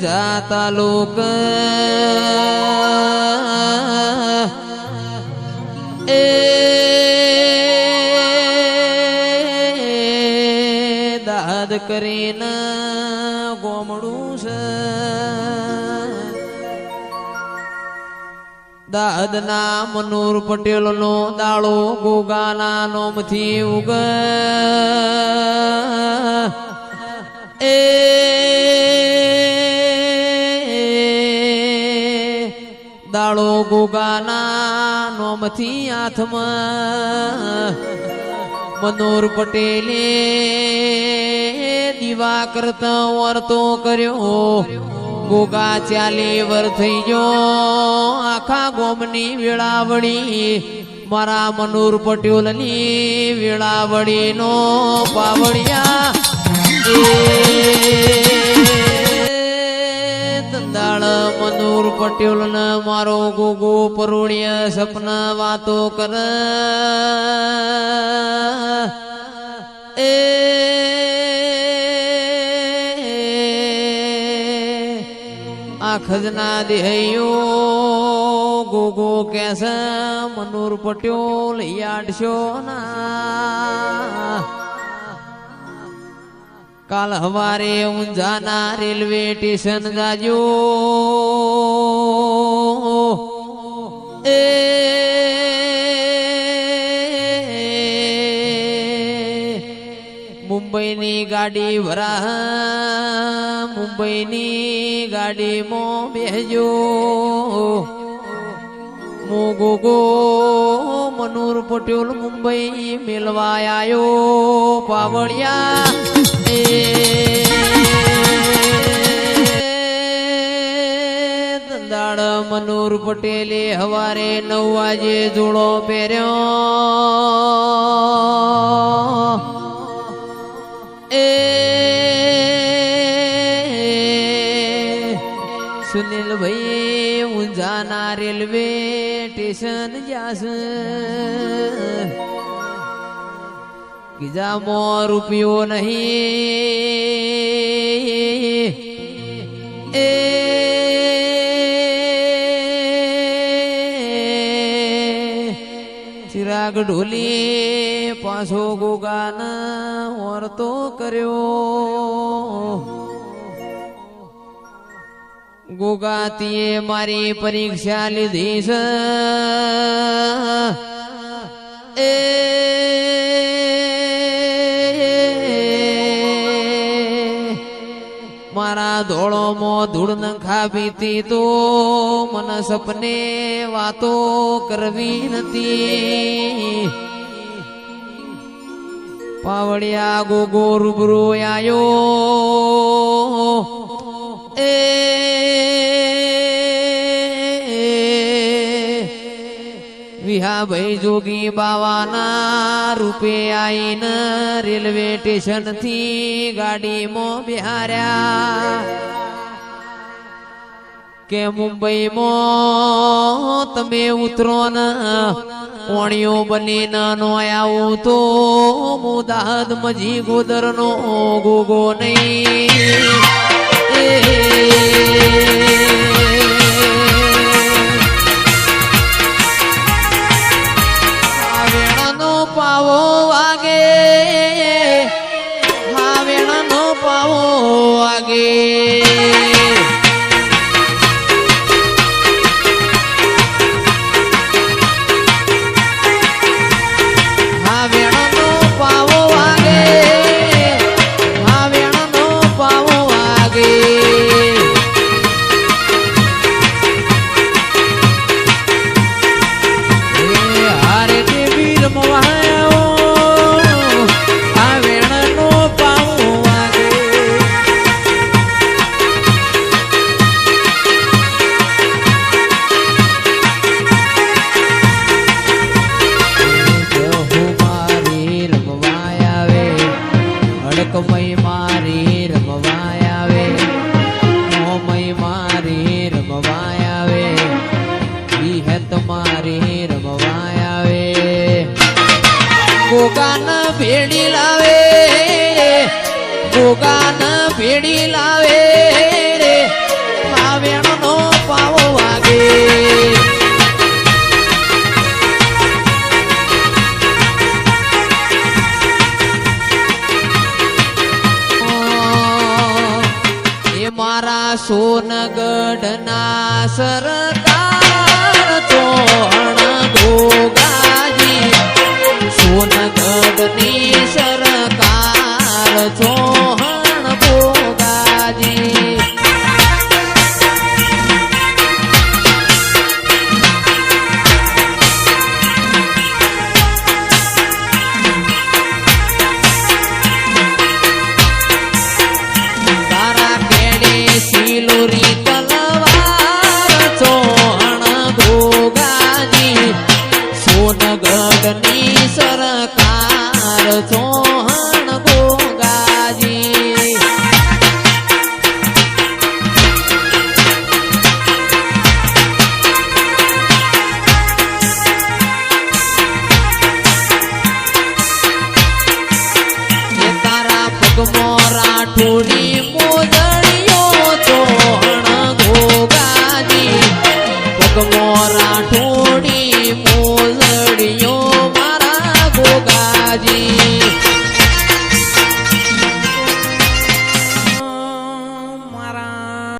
जाता लोक ए दाद करीन गोमडू दादना मनोर पटेल नो दाड़ो गोगाना नोमथी उग ए दाड़ो गोगाना नोमथी आत्मा मनोर पटेले दीवा करता वर्तो कर्यो गोगा चाली वर थई जो आखा गोमनी वेळावड़ी मारा मनोर पटेलनी वेळावड़ी नो पावड़िया तंदाळ मनोर पटेल न मारो गोगो परोड़िया सपना वातो कर खजना देहयो गोगो कैसा मनोर पटेल याडशो ना काल हवारे ऊंझाना रेलवे स्टेशन जाजो ए मुंबई नी गाड़ी भरा मुंबई नी गाड़ी मो बेहजो मो गोगो मनोर पटेल मुंबई मिलवा आयो पावड़िया दाड़ मनोर पटेले हवारे 9 वाजे जोड़ो पेर्यो सुनील भाई ऊंझाना रेलवे स्टेशन जास किजा मो रुपयो नहीं चिराग ढोली पाछो गोगाना और तो कर्यो गोगातीए मारी परीक्षा लीधी ए मारा धोड़ो मो धूड़ नखा बीती तो मन सपने वातो करवी नती पावड़िया गोगो रूबरू आयो विहा भाई जोगी बावाना रूपे आई न रेलवे स्टेशन थी गाड़ी मो बिहार्या के मुंबई मो तमे उतरो न ओणियो बनी नो आऊ तो मुदाद मजी गोदर नो गोगो नहीं पावो आगे हावेण नो पावो आगे हावेण नो पावो आगे हावेण नो पावो आगे हारे देवी रमवा કમઈ મારી રમવાય આવે મોમઈ મારી રમવાય આવે ઈ હે તમારી રમવાય આવે ગોગાન ભેડી લાવે ગોગાન ભેડી લાવે રે મારા સોનગઢના સરકાર ચોહણ ગોગાજી સોનગઢની સરકાર ચોહણ ગોગાજી સિલોરી તલવાર ચોહણ ગોગાજી સોનગઢની સરકાર ચોહણ ગોગાજી એ તારા પગમો રાઠોડી મોરા ઠોડી મોલડીઓ મારા ગોગાજી